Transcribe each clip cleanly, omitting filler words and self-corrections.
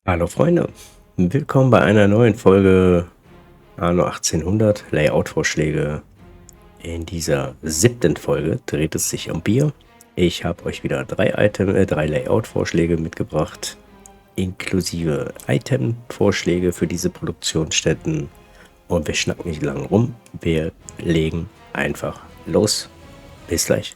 Hallo Freunde, willkommen bei einer neuen Folge Anno 1800 Layout-Vorschläge. In dieser 7. Folge dreht es sich um Bier. Ich habe euch wieder drei Layout-Vorschläge mitgebracht, inklusive Item-Vorschläge für diese Produktionsstätten. Und wir schnacken nicht lange rum, wir legen einfach los. Bis gleich.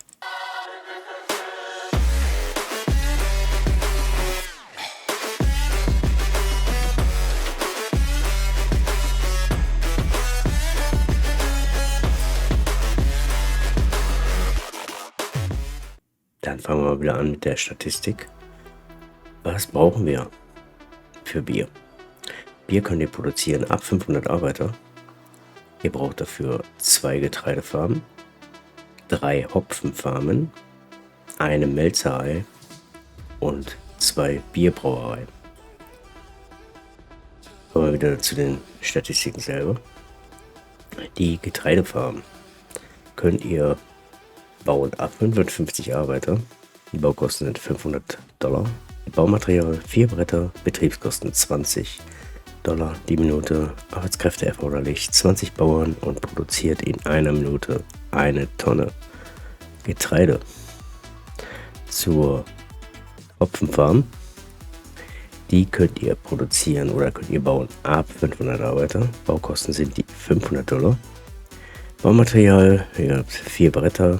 Dann fangen wir mal wieder an mit der Statistik. Was brauchen wir für Bier? Bier könnt ihr produzieren ab 500 Arbeiter. Ihr braucht dafür 2 Getreidefarmen, 3 Hopfenfarmen, eine Melzerei und 2 Bierbrauereien. Kommen wir wieder zu den Statistiken selber. Die Getreidefarmen könnt ihr bauen ab 55 Arbeiter. Die Baukosten sind $500. Baumaterial 4 Bretter, Betriebskosten $20 die Minute, Arbeitskräfte erforderlich 20 Bauern und produziert in einer Minute 1 Tonne Getreide. Zur Hopfenfarm, die könnt ihr produzieren oder könnt ihr bauen ab 500 Arbeiter. Baukosten sind die $500. Baumaterial, ihr habt 4 Bretter,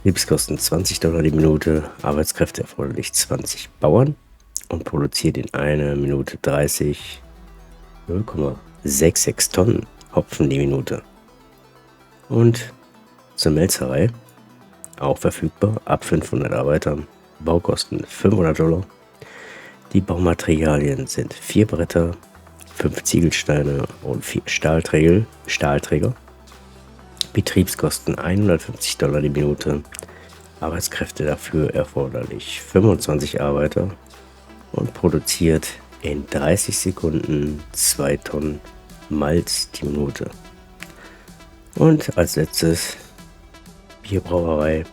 Betriebskosten $20 die Minute, Arbeitskräfte erforderlich 20 Bauern und produziert in einer Minute 0,66 Tonnen Hopfen die Minute. Und zur Melzerei, auch verfügbar, ab 500 Arbeitern, Baukosten $500. Die Baumaterialien sind 4 Bretter, 5 Ziegelsteine und 4 Stahlträger. Betriebskosten $150 die Minute, Arbeitskräfte dafür erforderlich 25 Arbeiter und produziert in 30 Sekunden 2 Tonnen Malz die Minute. Und als letztes Bierbrauerei.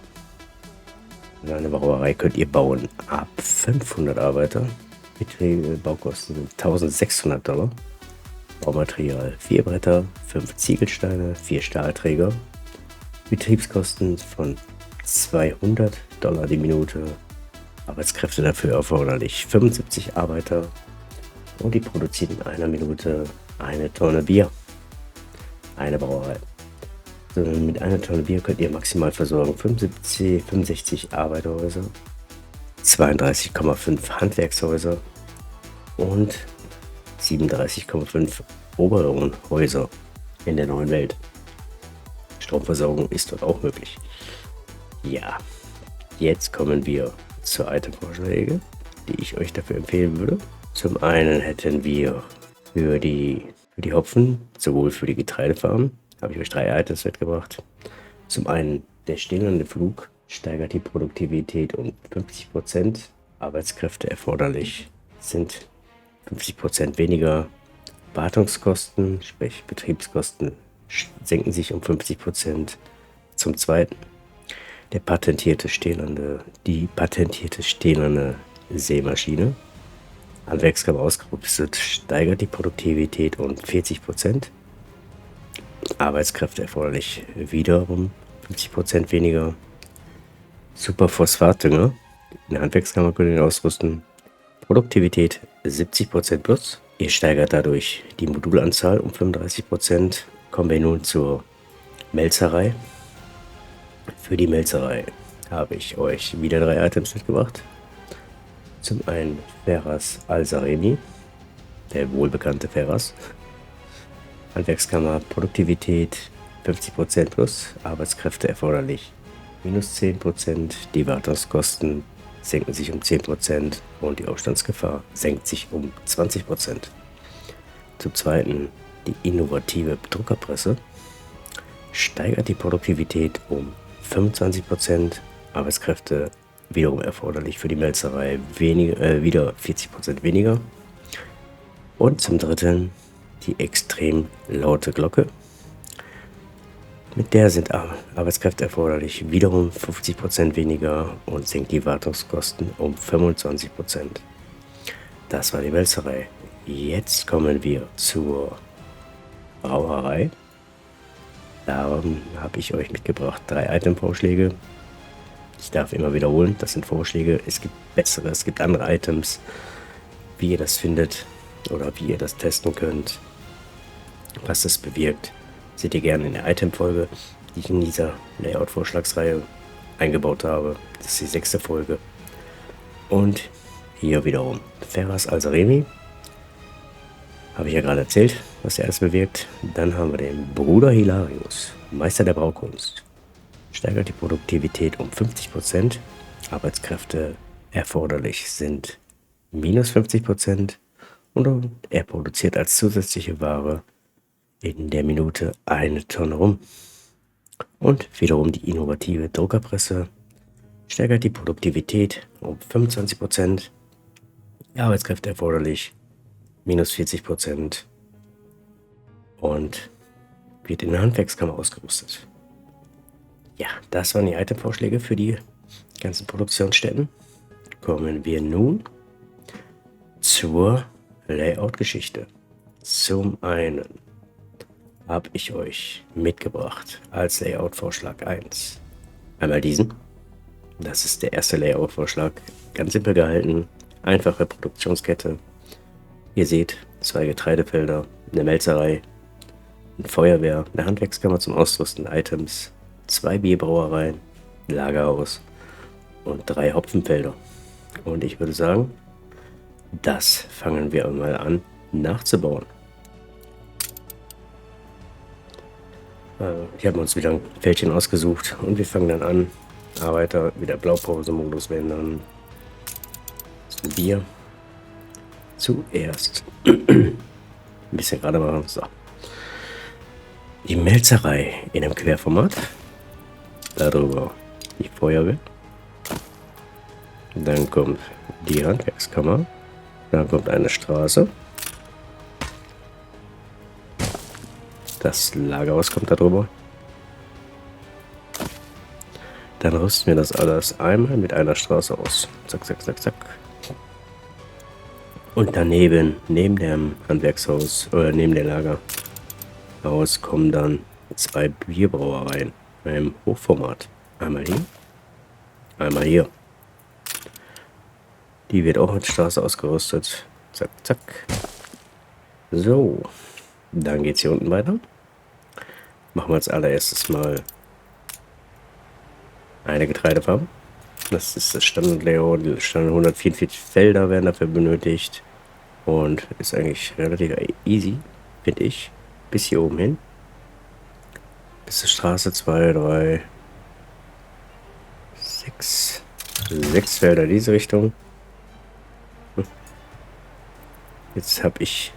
Eine Brauerei könnt ihr bauen ab 500 Arbeiter. Baukosten sind $1600. Baumaterial 4 Bretter, 5 Ziegelsteine, 4 Stahlträger. Betriebskosten von $200 die Minute. Arbeitskräfte dafür erforderlich 75 Arbeiter. Und die produzieren in einer Minute 1 Tonne Bier. Eine Brauerei. So, mit einer Tonne Bier könnt ihr maximal versorgen 65 Arbeiterhäuser, 32,5 Handwerkshäuser und 37,5 oberen Häuser in der neuen Welt. Stromversorgung ist dort auch möglich. Ja, jetzt kommen wir zur Itemvorschläge, die ich euch dafür empfehlen würde. Zum einen hätten wir für die Hopfen, sowohl für die Getreidefarmen, habe ich euch 3 Items mitgebracht. Zum einen der stillende Flug steigert die Produktivität um 50%. Arbeitskräfte erforderlich sind 50% weniger. Wartungskosten, sprich Betriebskosten, senken sich um 50%. Zum zweiten die patentierte stählerne Sämaschine. Handwerkskammer ausgerüstet, steigert die Produktivität um 40%. Arbeitskräfte erforderlich wiederum 50% weniger. Superphosphatdünger in der Handwerkskammer könnt ihr ausrüsten. Produktivität 70% plus. Ihr steigert dadurch die Modulanzahl um 35%. Kommen wir nun zur Melzerei. Für die Melzerei habe ich euch wieder 3 Items mitgebracht. Zum einen Ferras Al-Saremi, der wohlbekannte Ferras. Handwerkskammer, Produktivität 50% plus, Arbeitskräfte erforderlich minus 10%, die Wartungskosten senken sich um 10% und die Aufstandsgefahr senkt sich um 20%. Zum zweiten die innovative Druckerpresse steigert die Produktivität um 25%, Arbeitskräfte wiederum erforderlich für die Melzerei wieder 40% weniger. Und zum dritten die extrem laute Glocke. Mit der sind Arbeitskräfte erforderlich, wiederum 50% weniger und senkt die Wartungskosten um 25%. Das war die Wälzerei. Jetzt kommen wir zur Brauerei. Da habe ich euch mitgebracht 3 Item-Vorschläge. Ich darf immer wiederholen, das sind Vorschläge. Es gibt bessere, es gibt andere Items. Wie ihr das findet oder wie ihr das testen könnt, was das bewirkt, seht ihr gerne in der Item-Folge, die ich in dieser Layout-Vorschlagsreihe eingebaut habe. Das ist die 6. Folge. Und hier wiederum Ferras Alseremi. Habe ich ja gerade erzählt, was er alles bewirkt. Dann haben wir den Bruder Hilarius, Meister der Braukunst. Steigert die Produktivität um 50%. Arbeitskräfte erforderlich sind minus 50%. Und er produziert als zusätzliche Ware in der Minute 1 Tonne rum. Und wiederum die innovative Druckerpresse steigert die Produktivität um 25%. Arbeitskräfte erforderlich minus 40% und wird in der Handwerkskammer ausgerüstet. Ja, das waren die Item-Vorschläge für die ganzen Produktionsstätten. Kommen wir nun zur Layout-Geschichte. Zum einen habe ich euch mitgebracht als Layout-Vorschlag 1 einmal diesen. Das ist der erste Layout-Vorschlag. Ganz simpel gehalten, einfache Produktionskette. Ihr seht 2 Getreidefelder, eine Melzerei, eine Feuerwehr, eine Handwerkskammer zum Ausrüsten Items, 2 Bierbrauereien, ein Lagerhaus und 3 Hopfenfelder. Und ich würde sagen, das fangen wir mal an nachzubauen. Hier haben wir uns wieder ein Feldchen ausgesucht und wir fangen dann an. Arbeiter, wieder Blaupause-Modus wählen dann. Das Bier. Zuerst ein bisschen gerade machen. So. Die Melzerei in einem Querformat. Darüber die Feuerwehr. Dann kommt die Handwerkskammer. Dann kommt eine Straße. Das Lagerhaus kommt darüber. Dann rüsten wir das alles einmal mit einer Straße aus. Zack, zack, zack, zack. Und daneben, neben dem Handwerkshaus oder neben dem Lagerhaus, kommen dann 2 Bierbrauereien im Hochformat. Einmal hier, einmal hier. Die wird auch mit Straße ausgerüstet. Zack, zack. So, dann geht es hier unten weiter. Machen wir als allererstes mal eine Getreidefarm. Das ist das Standard-Layout. Die Standard 144 Felder werden dafür benötigt. Und ist eigentlich relativ easy, finde ich. Bis hier oben hin. Bis zur Straße 2, 3, 6. 6 Felder in diese Richtung. Jetzt habe ich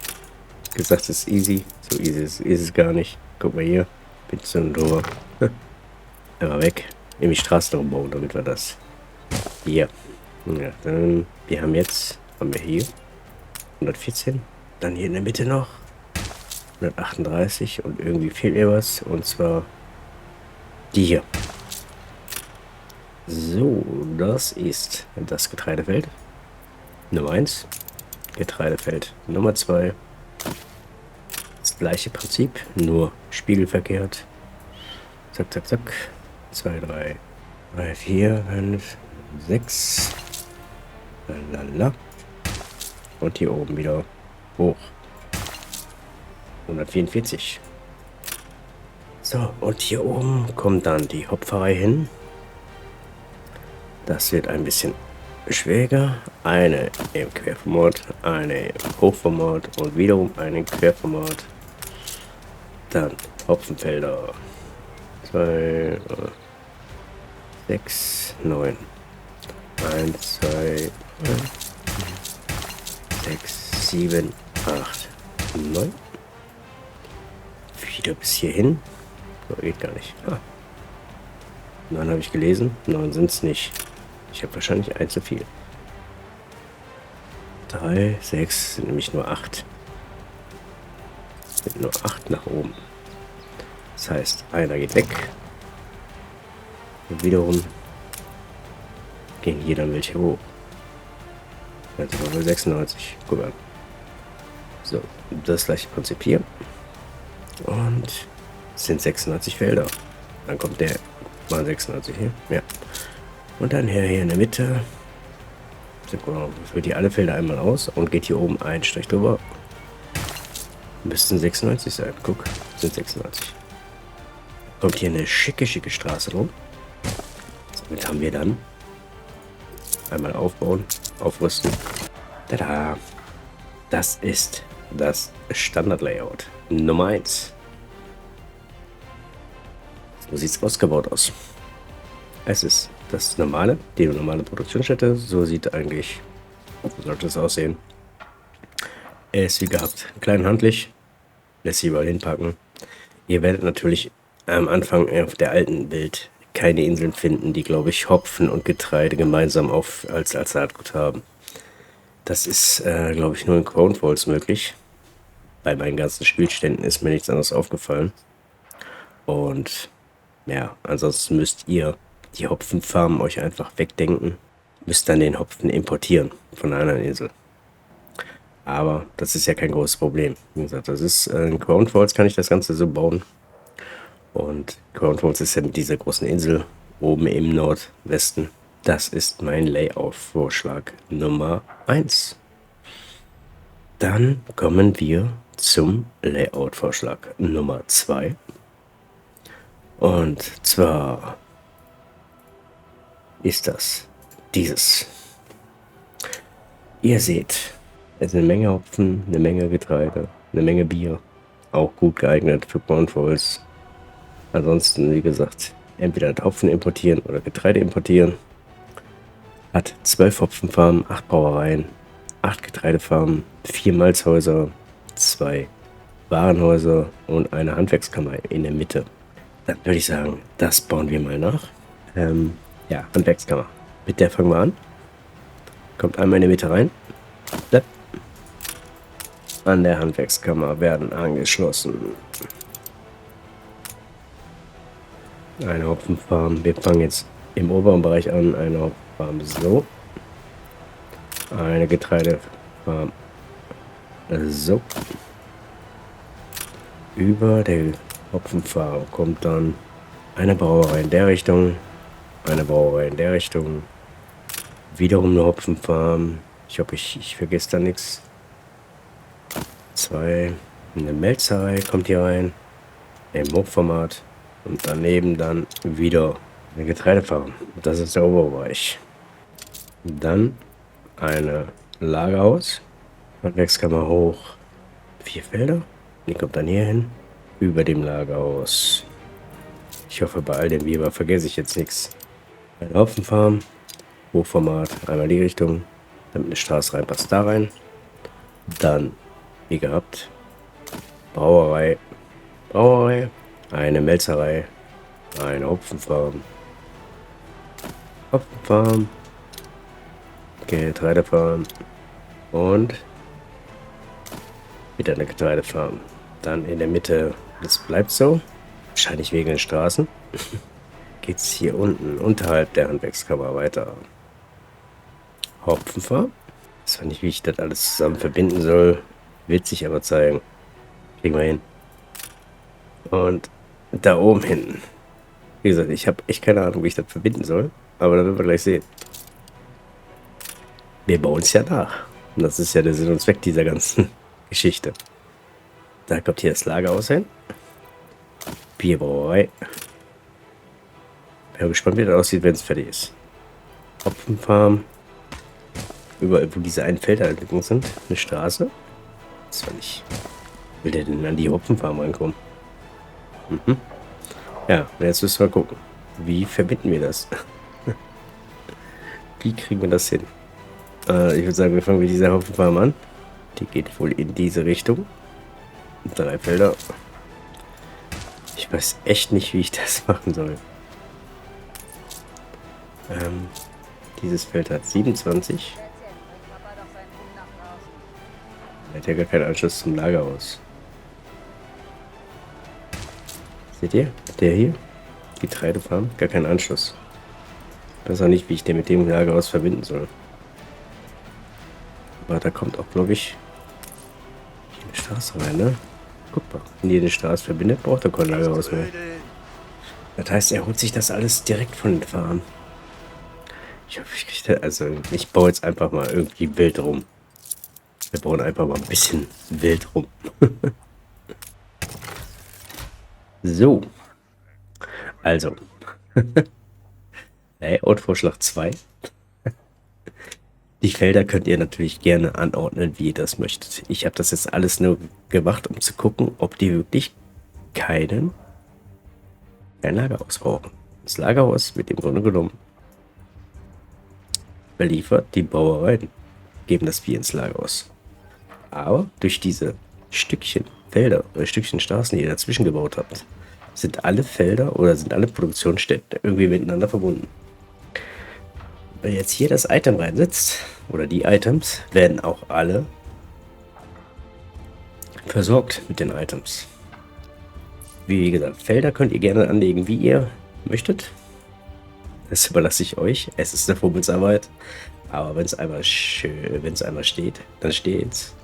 gesagt, es ist easy. So easy ist es gar nicht. Guck mal hier. Bin zu drüber. Einmal weg. In die Straße umbauen, damit wir das hier. Ja, dann, haben wir hier 114. Dann hier in der Mitte noch 138 und irgendwie fehlt mir was. Und zwar die hier. So, das ist das Getreidefeld Nummer 1. Getreidefeld Nummer 2. Das gleiche Prinzip, nur spiegelverkehrt. Zack, zack, zack. 2, 3, 3, 4, 5, 6. Lala. Und hier oben wieder hoch. 144. So, und hier oben kommt dann die Hopferei hin. Das wird ein bisschen schwieriger. Eine im Querformat, eine im Hochformat und wiederum eine im Querformat. Dann Hopfenfelder. 2, 6, 9. 1, 2, 6, 7, 8, 9. Wieder bis hierhin. So, geht gar nicht. 9 habe ich gelesen. 9 sind es nicht. Ich habe wahrscheinlich 1 zu viel. 3, 6 sind nämlich nur 8. Sind nur 8 nach oben. Das heißt, einer geht weg. Und wiederum gehen hier dann welche hoch. Jetzt sind wir bei 96. Guck mal. So, das gleiche Prinzip hier. Und es sind 96 Felder. Dann kommt der mal 96 hier. Ja. Und dann hier in der Mitte. Führt ihr alle Felder einmal aus und geht hier oben einen Strich drüber. Müssten 96 sein. Guck, sind 96. Kommt hier eine schicke Straße drum. Somit haben wir dann einmal aufbauen, aufrüsten. Tada! Das ist das Standard-Layout Nummer 1. So sieht es ausgebaut aus. Es ist das normale, die normale Produktionsstätte. So sieht eigentlich, so sollte es aussehen. Er ist wie gehabt, klein handlich, lässt sie überall hinpacken. Ihr werdet natürlich am Anfang auf der alten Welt keine Inseln finden, die, glaube ich, Hopfen und Getreide gemeinsam als Saatgut haben. Das ist, glaube ich, nur in Crown Falls möglich. Bei meinen ganzen Spielständen ist mir nichts anderes aufgefallen. Und ja, ansonsten müsst ihr die Hopfenfarmen euch einfach wegdenken. Müsst dann den Hopfen importieren von einer anderen Insel. Aber das ist ja kein großes Problem. Wie gesagt, das ist in Crown Falls kann ich das Ganze so bauen. Und Crown Falls ist ja mit dieser großen Insel oben im Nordwesten. Das ist mein Layout-Vorschlag Nummer 1. Dann kommen wir zum Layout-Vorschlag Nummer 2. Und zwar ist das dieses. Ihr seht, es ist eine Menge Hopfen, eine Menge Getreide, eine Menge Bier. Auch gut geeignet für Crown Falls. Ansonsten, wie gesagt, entweder Hopfen importieren oder Getreide importieren. Hat 12 Hopfenfarmen, 8 Brauereien, 8 Getreidefarmen, 4 Malzhäuser, 2 Warenhäuser und eine Handwerkskammer in der Mitte. Dann würde ich sagen, das bauen wir mal nach. Ja, Handwerkskammer. Mit der fangen wir an. Kommt einmal in die Mitte rein. An der Handwerkskammer werden angeschlossen eine Hopfenfarm. Wir fangen jetzt im oberen Bereich an. Eine Hopfenfarm so. Eine Getreidefarm so. Über der Hopfenfarm kommt dann eine Brauerei in der Richtung. Eine Brauerei in der Richtung. Wiederum eine Hopfenfarm. Ich hoffe, ich vergesse da nichts. 2. Eine Melzerei kommt hier rein. Im Hochformat. Und daneben dann wieder eine Getreidefarm. Das ist der Oberbereich. Dann eine Lagerhaus. Handwerkskammer hoch. 4 Felder. Die kommt dann hier hin. Über dem Lagerhaus. Ich hoffe, bei all dem Weber vergesse ich jetzt nichts. Eine Hopfenfarm. Hochformat. Einmal die Richtung. Damit eine Straße reinpasst da rein. Dann, wie gehabt, Brauerei. Eine Melzerei. Eine Hopfenfarm. Getreidefarm. Und wieder eine Getreidefarm. Dann in der Mitte, das bleibt so. Wahrscheinlich wegen den Straßen. Geht es hier unten unterhalb der Handwerkskammer weiter. Hopfenfarm. Ich weiß nicht, wie ich das alles zusammen verbinden soll. Wird sich aber zeigen. Kriegen wir hin. Und da oben hinten. Wie gesagt, ich habe echt keine Ahnung, wie ich das verbinden soll. Aber da werden wir gleich sehen. Wir bauen es ja nach. Und das ist ja der Sinn und Zweck dieser ganzen Geschichte. Da kommt hier das Lagerhaus hin. Bierbrauerei. Bin gespannt, wie das aussieht, wenn es fertig ist. Hopfenfarm. Überall, wo diese einen Felder sind. Eine Straße. Das war nicht. Will der denn an die Hopfenfarm reinkommen? Mhm. Ja, jetzt müssen wir gucken. Wie verbinden wir das? Wie kriegen wir das hin? Ich würde sagen, wir fangen mit dieser Hopfenfarm an. Die geht wohl in diese Richtung. 3 Felder. Ich weiß echt nicht, wie ich das machen soll. Dieses Feld hat 27. Er hat ja gar keinen Anschluss zum Lagerhaus. Seht ihr? Der hier? Getreidefarm? Gar keinen Anschluss. Ich weiß auch nicht, wie ich den mit dem Lagerhaus verbinden soll. Aber da kommt auch, glaube ich, eine Straße rein, ne? Guck mal, wenn ihr eine Straße verbindet, braucht er kein Lagerhaus mehr. Das heißt, er holt sich das alles direkt von den Fahrern. Ich hoffe, ich kriege also ich baue jetzt einfach mal irgendwie wild rum. Wir bauen einfach mal ein bisschen wild rum. So. Also. Layout-Vorschlag 2. Die Felder könnt ihr natürlich gerne anordnen, wie ihr das möchtet. Ich habe das jetzt alles nur gemacht, um zu gucken, ob die wirklich kein Lagerhaus brauchen. Das Lagerhaus wird im Grunde genommen beliefert, die Bauereien geben das Bier ins Lagerhaus. Aber durch diese Stückchen Felder oder Stückchen Straßen, die ihr dazwischen gebaut habt, sind alle Felder oder sind alle Produktionsstätten irgendwie miteinander verbunden. Wenn jetzt hier das Item reinsetzt, oder die Items, werden auch alle versorgt mit den Items. Wie gesagt, Felder könnt ihr gerne anlegen, wie ihr möchtet. Das überlasse ich euch. Es ist eine Fummelsarbeit. Aber wenn es einmal steht, dann steht's.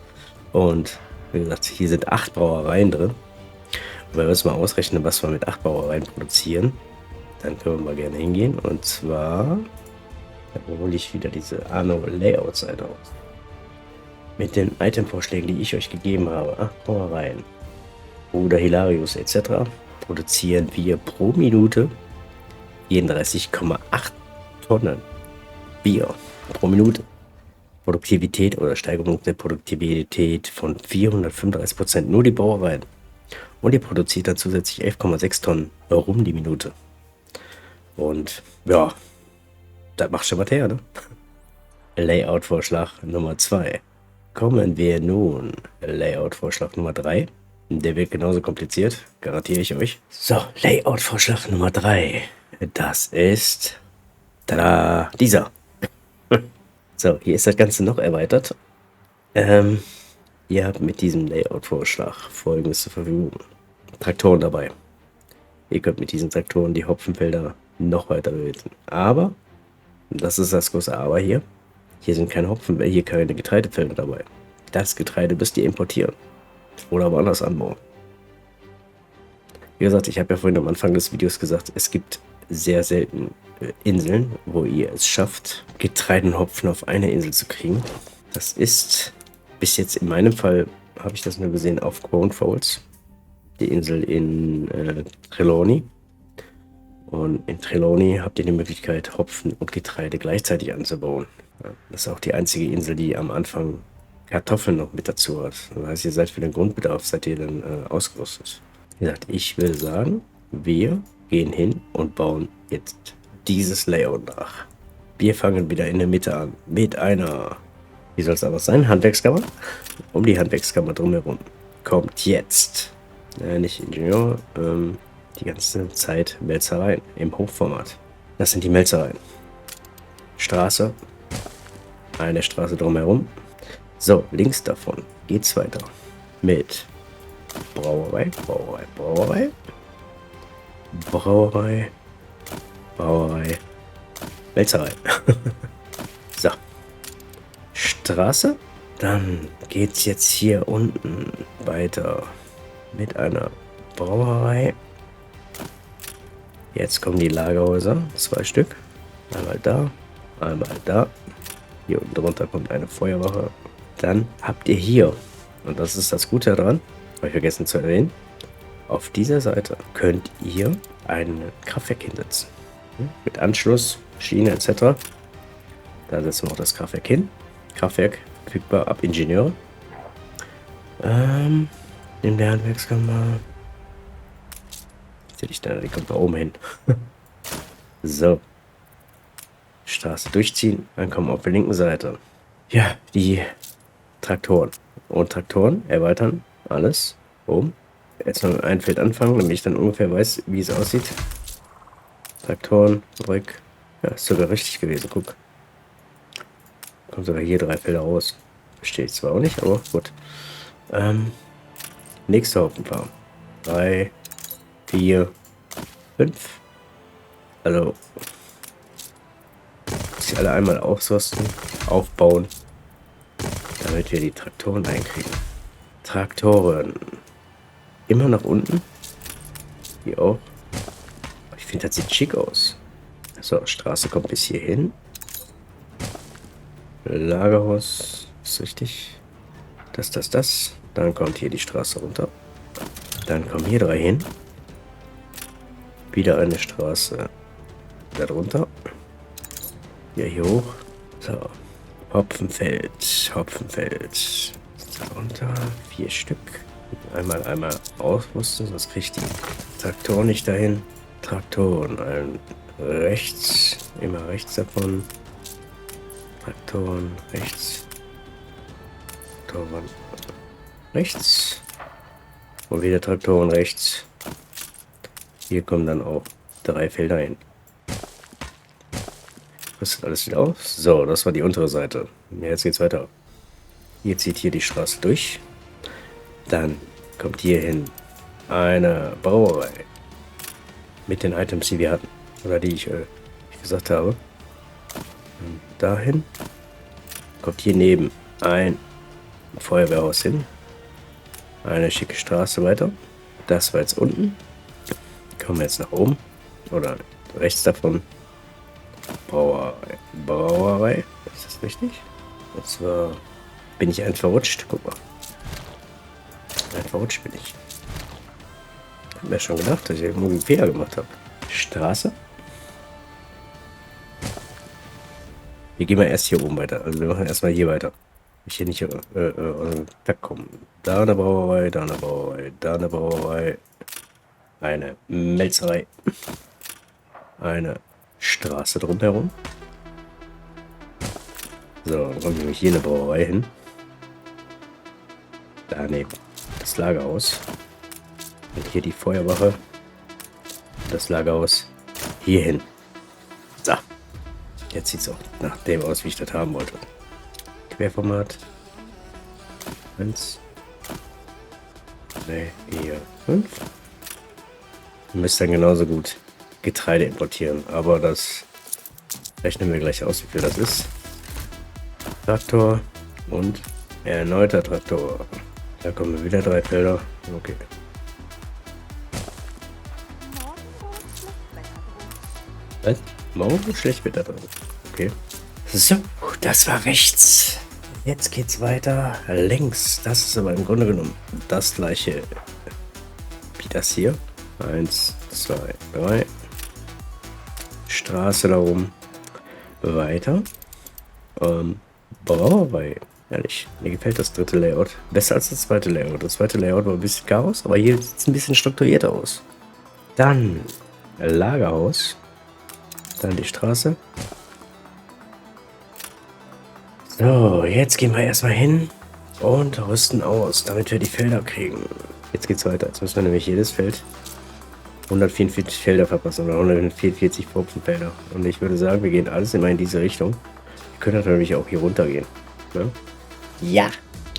Und wie gesagt, hier sind 8 Brauereien drin. Und wenn wir uns mal ausrechnen, was wir mit 8 Brauereien produzieren, dann können wir mal gerne hingehen. Und zwar, da hole ich wieder diese Arno-Layout-Seite aus. Mit den Item-Vorschlägen, die ich euch gegeben habe, 8 Brauereien oder Hilarius etc., produzieren wir pro Minute 34,8 Tonnen Bier pro Minute. Produktivität oder Steigerung der Produktivität von 435%, nur die Brauereien. Und ihr produziert dann zusätzlich 11,6 Tonnen Rum die Minute. Und ja, das macht schon was her, ne? Layout-Vorschlag Nummer 2. Kommen wir nun. Layout-Vorschlag Nummer 3. Der wird genauso kompliziert, garantiere ich euch. So, Layout-Vorschlag Nummer 3. Das ist tada, dieser. So, hier ist das Ganze noch erweitert. Ihr habt mit diesem Layout-Vorschlag Folgendes zur Verfügung. Traktoren dabei. Ihr könnt mit diesen Traktoren die Hopfenfelder noch weiter bewirten. Aber, das ist das große Aber hier, hier sind keine hier keine Getreidefelder dabei. Das Getreide müsst ihr importieren. Oder woanders anbauen. Wie gesagt, ich habe ja vorhin am Anfang des Videos gesagt, es gibt sehr selten Inseln, wo ihr es schafft, Getreide und Hopfen auf einer Insel zu kriegen. Das ist bis jetzt in meinem Fall, habe ich das nur gesehen, auf Groundfalls, die Insel in Trelawney. Und in Trelawney habt ihr die Möglichkeit, Hopfen und Getreide gleichzeitig anzubauen. Das ist auch die einzige Insel, die am Anfang Kartoffeln noch mit dazu hat. Das heißt, ihr seid für den Grundbedarf, seid ihr dann ausgerüstet. Wie gesagt, ich will sagen, wir gehen hin und bauen jetzt dieses Layout nach. Wir fangen wieder in der Mitte an mit einer, wie soll es aber sein, Handwerkskammer. Um die Handwerkskammer drumherum kommt jetzt, nicht Ingenieur, die ganze Zeit Melzereien im Hochformat. Das sind die Melzereien. Straße, eine Straße drumherum. So, links davon geht's weiter mit Brauerei, Brauerei, Brauerei, Brauerei, Brauerei, Melzerei. So, Straße. Dann geht's jetzt hier unten weiter mit einer Brauerei. Jetzt kommen die Lagerhäuser, 2 Stück. Einmal da, einmal da. Hier unten drunter kommt eine Feuerwache. Dann habt ihr hier, und das ist das Gute daran, habe ich vergessen zu erwähnen, auf dieser Seite könnt ihr ein Kraftwerk hinsetzen. Mit Anschluss, Schiene etc. Da setzen wir auch das Kraftwerk hin. Kraftwerk verfügbar ab Ingenieure. In der Handwerkskammer. Die kommt da oben hin. So. Straße durchziehen, dann kommen wir auf der linken Seite. Ja, die Traktoren. Und Traktoren erweitern alles. Oben. Jetzt noch ein Feld anfangen, damit ich dann ungefähr weiß, wie es aussieht. Traktoren, Rück. Ja, ist sogar richtig gewesen, guck. Kommt sogar hier 3 Felder raus. Verstehe ich zwar auch nicht, aber gut. Nächste Hauptfarm. 3, 4, 5. Also, muss ich alle einmal ausrüsten, aufbauen. damit wir die Traktoren einkriegen. Traktoren. Immer nach unten. Hier auch. Ich finde, das sieht schick aus. So, Straße kommt bis hier hin. Lagerhaus. Ist richtig. Das. Dann kommt hier die Straße runter. Dann kommen hier 3 hin. Wieder eine Straße. Darunter. Hier hoch. So. Hopfenfeld. Darunter 4 Stück. Einmal ausrüsten, sonst kriegt die Traktoren nicht dahin. Traktoren rechts. Immer rechts davon. Traktoren rechts. Traktoren rechts. Und wieder Traktoren rechts. Hier kommen dann auch 3 Felder hin. Rüstet alles wieder auf. So, das war die untere Seite. Jetzt geht's weiter. Hier zieht hier die Straße durch. Dann kommt hier hin eine Brauerei. Mit den Items, die wir hatten. Oder die ich gesagt habe. Und dahin kommt hier neben ein Feuerwehrhaus hin. Eine schicke Straße weiter. Das war jetzt unten. Kommen wir jetzt nach oben. Oder rechts davon. Brauerei. Ist das richtig? Und zwar bin ich ein verrutscht. Guck mal. Ein verrutscht bin ich. Hab mir schon gedacht, dass ich irgendwo einen Fehler gemacht habe. Straße. Wir gehen mal erst hier oben weiter. Also wir machen erstmal hier weiter. Ich hier nicht wegkommen. Da eine Brauerei, da eine Brauerei, da eine Brauerei. Eine Melzerei. Eine Straße drumherum. So, dann kommt nämlich hier eine Brauerei hin. Daneben das Lagerhaus. Und hier die Feuerwache. Das Lagerhaus hier hin. So. Jetzt sieht es auch nach dem aus, wie ich das haben wollte. Querformat. 1, 3, 4, 5. Ihr müsst dann genauso gut Getreide importieren, aber das rechnen wir gleich aus, wie viel das ist. Traktor und erneuter Traktor. Da kommen wieder 3 Felder. Okay. Was? Morgen wird schlecht Wetter drin. Okay. So, das war rechts. Jetzt geht's weiter links. Das ist aber im Grunde genommen das gleiche wie das hier. 1, 2, 3. Straße darum. Weiter. Brauerei. Ehrlich, mir gefällt das dritte Layout. Besser als das zweite Layout. Das zweite Layout war ein bisschen Chaos, aber hier sieht es ein bisschen strukturierter aus. Dann Lagerhaus. Dann die Straße. So, jetzt gehen wir erstmal hin und rüsten aus, damit wir die Felder kriegen. Jetzt geht's weiter. Jetzt müssen wir nämlich jedes Feld 144 Felder verpassen oder 144 Pfropfenfelder. Und ich würde sagen, wir gehen alles immer in diese Richtung. Wir können natürlich auch hier runter gehen. Ne? Ja,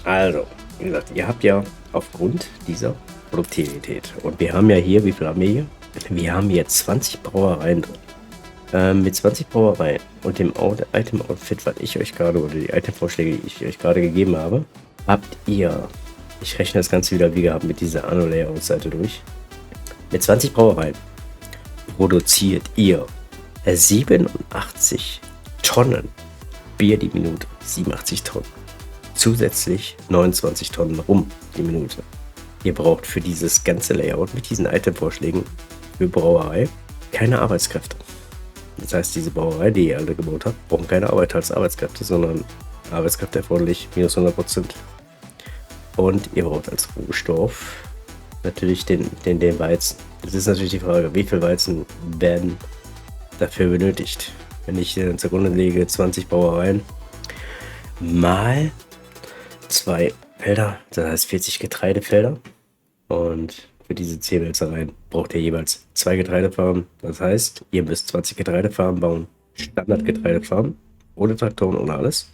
also, wie gesagt, ihr habt ja aufgrund dieser Produktivität. Und wir haben ja hier, wie viel haben wir hier? Wir haben hier 20 Brauereien drin. Mit 20 Brauereien und dem Item-Outfit, was ich euch gerade, oder die Item-Vorschläge, die ich euch gerade gegeben habe, habt ihr, ich rechne das Ganze wieder wie gehabt mit dieser Anno-Layout-Seite durch, mit 20 Brauereien produziert ihr 87 Tonnen Bier die Minute. 87 Tonnen. Zusätzlich 29 Tonnen Rum die Minute. Ihr braucht für dieses ganze Layout mit diesen Item-Vorschlägen für Brauerei keine Arbeitskräfte. Das heißt, diese Brauerei, die ihr alle gebaut habt, brauchen keine Arbeit als Arbeitskräfte, sondern Arbeitskräfte erforderlich minus 100%. Und ihr braucht als Rohstoff natürlich den Weizen. Das ist natürlich die Frage, wie viel Weizen werden dafür benötigt. Wenn ich zugrunde lege 20 Brauereien mal 2 Felder, das heißt 40 Getreidefelder. Und für diese 10 Melzereien braucht ihr jeweils 2 Getreidefarmen. Das heißt, ihr müsst 20 Getreidefarmen bauen. Standard-Getreidefarmen. Ohne Traktoren, ohne alles.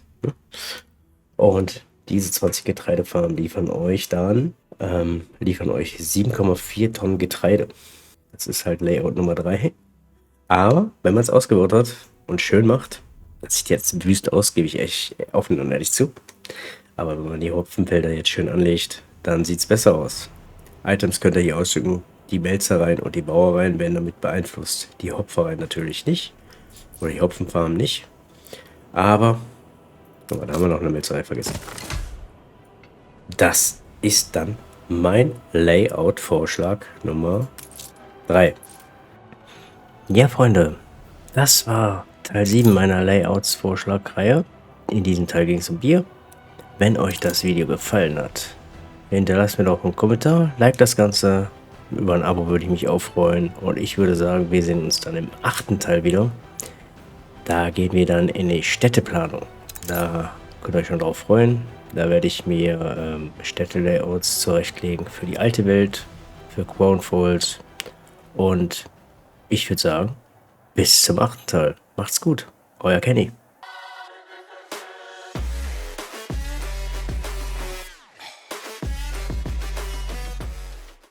Und diese 20 Getreidefarmen liefern euch 7,4 Tonnen Getreide. Das ist halt Layout Nummer 3. Aber wenn man es ausgebaut hat und schön macht, das sieht jetzt wüst aus, gebe ich echt offen und ehrlich zu. Aber wenn man die Hopfenfelder jetzt schön anlegt, dann sieht es besser aus. Items könnt ihr hier ausdrücken. Die Melzereien und die Brauereien werden damit beeinflusst. Die Hopfereien natürlich nicht. Oder die Hopfenfarmen nicht. Aber da haben wir noch eine Melzerei vergessen. Das ist dann mein Layout-Vorschlag Nummer 3. Ja, Freunde, das war Teil 7 meiner Layouts-Vorschlagreihe. In diesem Teil ging es um Bier. Wenn euch das Video gefallen hat, hinterlasst mir doch einen Kommentar, like das Ganze. Über ein Abo würde ich mich auch freuen. Und ich würde sagen, wir sehen uns dann im 8. Teil wieder. Da gehen wir dann in die Städteplanung. Da könnt ihr euch schon drauf freuen. Da werde ich mir Städtelayouts zurechtlegen für die alte Welt, für Crown Falls. Und ich würde sagen, bis zum 8. Teil. Macht's gut. Euer Kenny.